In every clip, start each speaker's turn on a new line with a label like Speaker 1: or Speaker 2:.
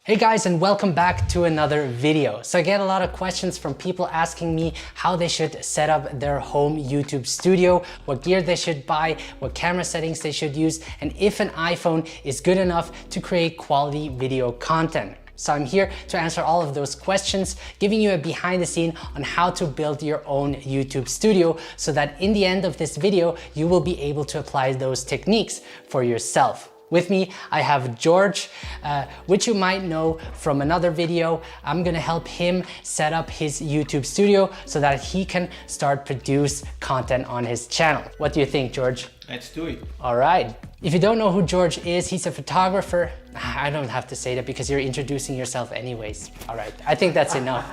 Speaker 1: Hey guys, and welcome back to another video. So I get a lot of questions from people asking me how they should set up their home YouTube studio, what gear they should buy, what camera settings they should use, and if an iPhone is good enough to create quality video content. So I'm here to answer all of those questions, giving you a behind the scene on how to build your own YouTube studio so that in the end of this video, you will be able to apply those techniques for yourself. With me, I have George, which you might know from another video. I'm gonna help him set up his YouTube studio so that he can start produce content on his channel. What do you think, George?
Speaker 2: Let's do it.
Speaker 1: All right. If you don't know who George is, he's a photographer. I don't have to say that because you're introducing yourself anyways. All right, I think that's enough.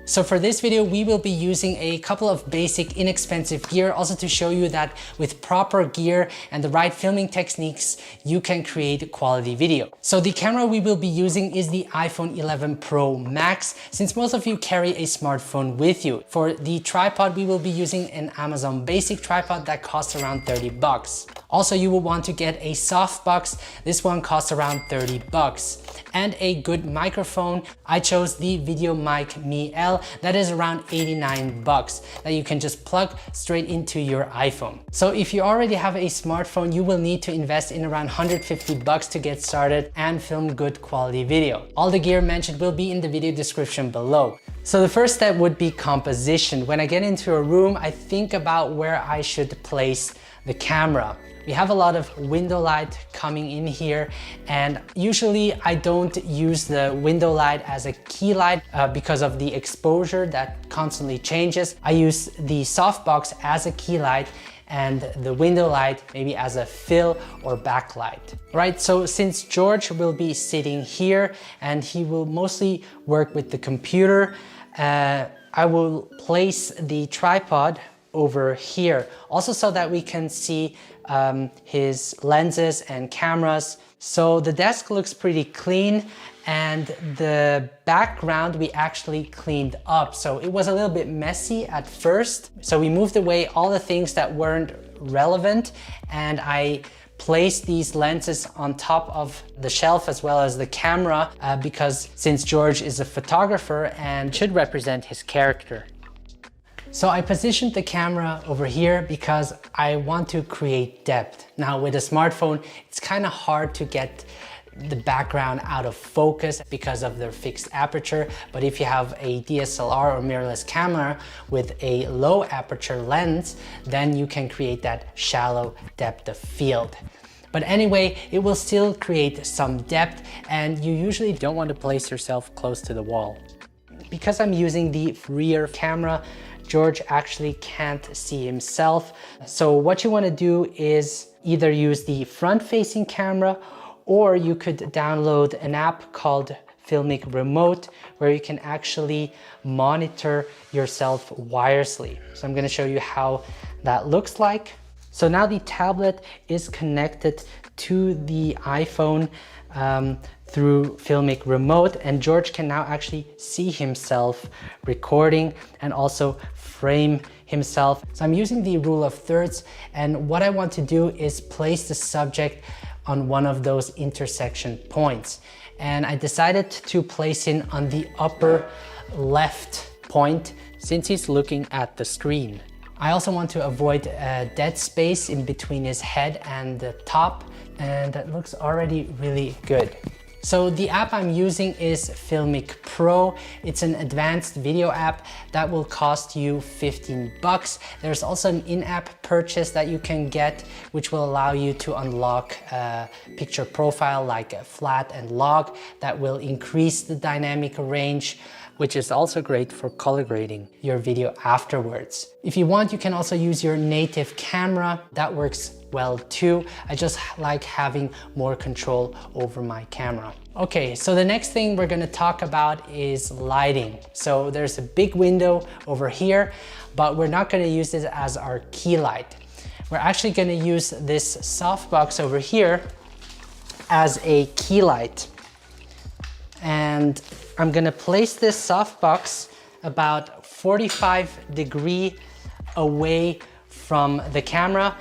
Speaker 1: So for this video, we will be using a couple of basic, inexpensive gear, also to show you that with proper gear and the right filming techniques, you can create quality video. So the camera we will be using is the iPhone 11 Pro Max, since most of you carry a smartphone with you. For the tripod, we will be using an Amazon Basic tripod that costs around 30 bucks. Also, you will want to get a softbox. This one costs around 30 bucks. And a good microphone. I chose the Video Mic Me L. That is around 89 bucks that you can just plug straight into your iPhone. So if you already have a smartphone, you will need to invest in around 150 bucks to get started and film good quality video. All the gear mentioned will be in the video description below. So the first step would be composition. When I get into a room, I think about where I should place the camera. We have a lot of window light coming in here, and usually I don't use the window light as a key light because of the exposure that constantly changes. I use the softbox as a key light and the window light maybe as a fill or backlight. Right, so since George will be sitting here and he will mostly work with the computer, I will place the tripod over here, also so that we can see his lenses and cameras. So the desk looks pretty clean, and the background we actually cleaned up. So it was a little bit messy at first. So we moved away all the things that weren't relevant, and I placed these lenses on top of the shelf as well as the camera because since George is a photographer and should represent his character. So I positioned the camera over here because I want to create depth. Now with a smartphone, it's kind of hard to get the background out of focus because of their fixed aperture. But if you have a DSLR or mirrorless camera with a low aperture lens, then you can create that shallow depth of field. But anyway, it will still create some depth, and you usually don't want to place yourself close to the wall. Because I'm using the rear camera, George actually can't see himself. So what you want to do is either use the front-facing camera, or you could download an app called Filmic Remote, where you can actually monitor yourself wirelessly. So I'm going to show you how that looks like. So now the tablet is connected to the iPhone through Filmic Remote, and George can now actually see himself recording and also frame himself. So I'm using the rule of thirds, and what I want to do is place the subject on one of those intersection points. And I decided to place him on the upper left point since he's looking at the screen. I also want to avoid dead space in between his head and the top, and that looks already really good. So the app I'm using is Filmic Pro. It's an advanced video app that will cost you 15 bucks. There's also an in-app purchase that you can get, which will allow you to unlock a picture profile like a flat and log that will increase the dynamic range, which is also great for color grading your video afterwards. If you want, you can also use your native camera. That works well too. I just like having more control over my camera. Okay, so the next thing we're gonna talk about is lighting. So there's a big window over here, but we're not gonna use this as our key light. We're actually gonna use this softbox over here as a key light. And I'm gonna place this softbox about 45 degrees away from the camera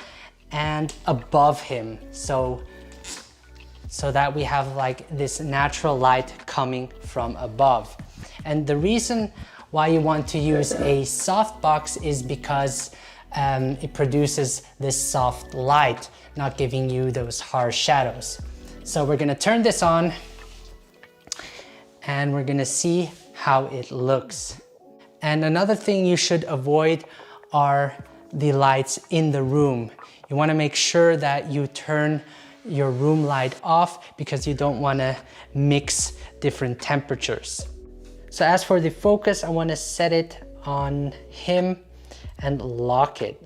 Speaker 1: and above him. So so that we have like this natural light coming from above. And the reason why you want to use a softbox is because it produces this soft light, not giving you those harsh shadows. So we're gonna turn this on and we're gonna see how it looks. And another thing you should avoid are the lights in the room. You wanna make sure that you turn your room light off because you don't wanna mix different temperatures. So as for the focus, I wanna set it on him and lock it.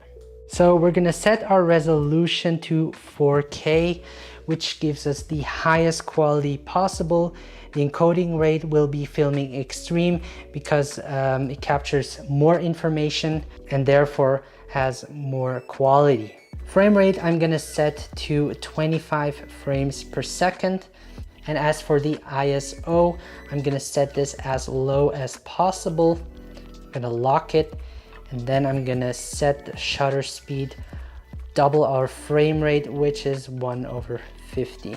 Speaker 1: So we're gonna set our resolution to 4K, which gives us the highest quality possible. The encoding rate will be filming extreme because it captures more information and therefore has more quality. Frame rate, I'm gonna set to 25 frames per second. And as for the ISO, I'm gonna set this as low as possible. I'm gonna lock it, and then I'm gonna set the shutter speed, double our frame rate, which is 1/50.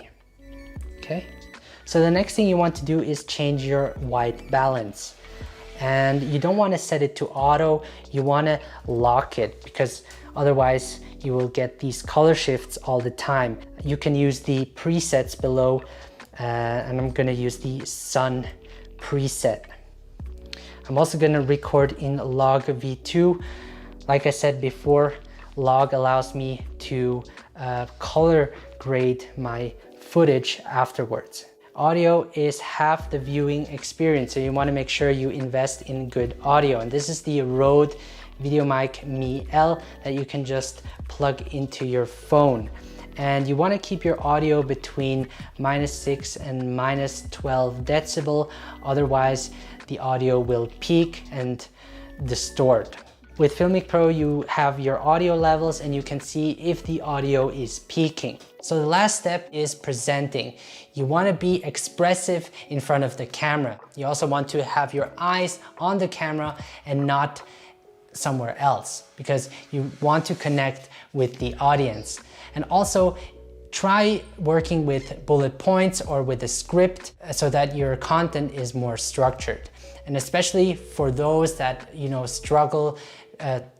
Speaker 1: Okay. So the next thing you want to do is change your white balance. And you don't want to set it to auto, you want to lock it because otherwise you will get these color shifts all the time. You can use the presets below, and I'm gonna use the sun preset. I'm also gonna record in log V2. Like I said before, log allows me to color grade my footage afterwards. Audio is half the viewing experience, so you want to make sure you invest in good audio. And this is the Rode VideoMic Me L that you can just plug into your phone. And you want to keep your audio between -6 and -12 decibel, otherwise the audio will peak and distort. With Filmic Pro, you have your audio levels and you can see if the audio is peaking. So the last step is presenting. You want to be expressive in front of the camera. You also want to have your eyes on the camera and not somewhere else because you want to connect with the audience. And also try working with bullet points or with a script so that your content is more structured. And especially for those that, you know, struggle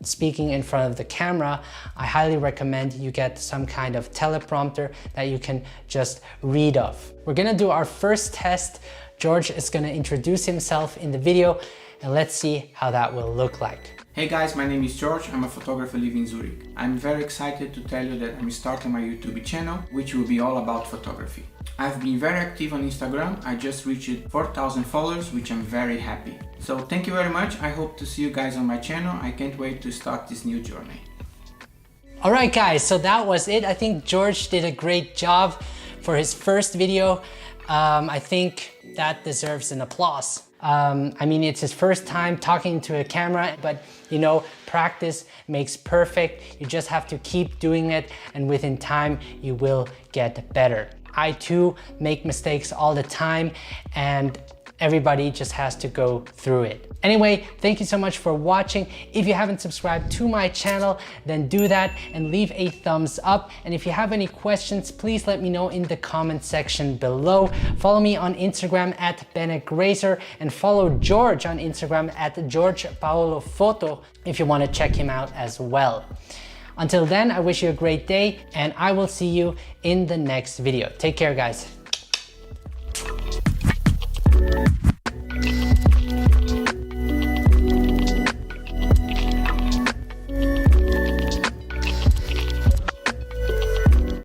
Speaker 1: speaking in front of the camera, I highly recommend you get some kind of teleprompter that you can just read off. We're gonna do our first test. George is gonna introduce himself in the video and let's see how that will look like.
Speaker 2: Hey guys, my name is George. I'm a photographer living in Zurich. I'm very excited to tell you that I'm starting my YouTube channel, which will be all about photography. I've been very active on Instagram. I just reached 4,000 followers, which I'm very happy. So thank you very much. I hope to see you guys on my channel. I can't wait to start this new journey.
Speaker 1: All right guys, so that was it. I think George did a great job for his first video. I think that deserves an applause. I mean, it's his first time talking to a camera, but you know, practice makes perfect. You just have to keep doing it, and within time, you will get better. I too make mistakes all the time, and everybody just has to go through it. Anyway, thank you so much for watching. If you haven't subscribed to my channel, then do that and leave a thumbs up. And if you have any questions, please let me know in the comment section below. Follow me on Instagram at BennetGrazer and follow George on Instagram at GeorgePaoloPhoto if you want to check him out as well. Until then, I wish you a great day and I will see you in the next video. Take care, guys.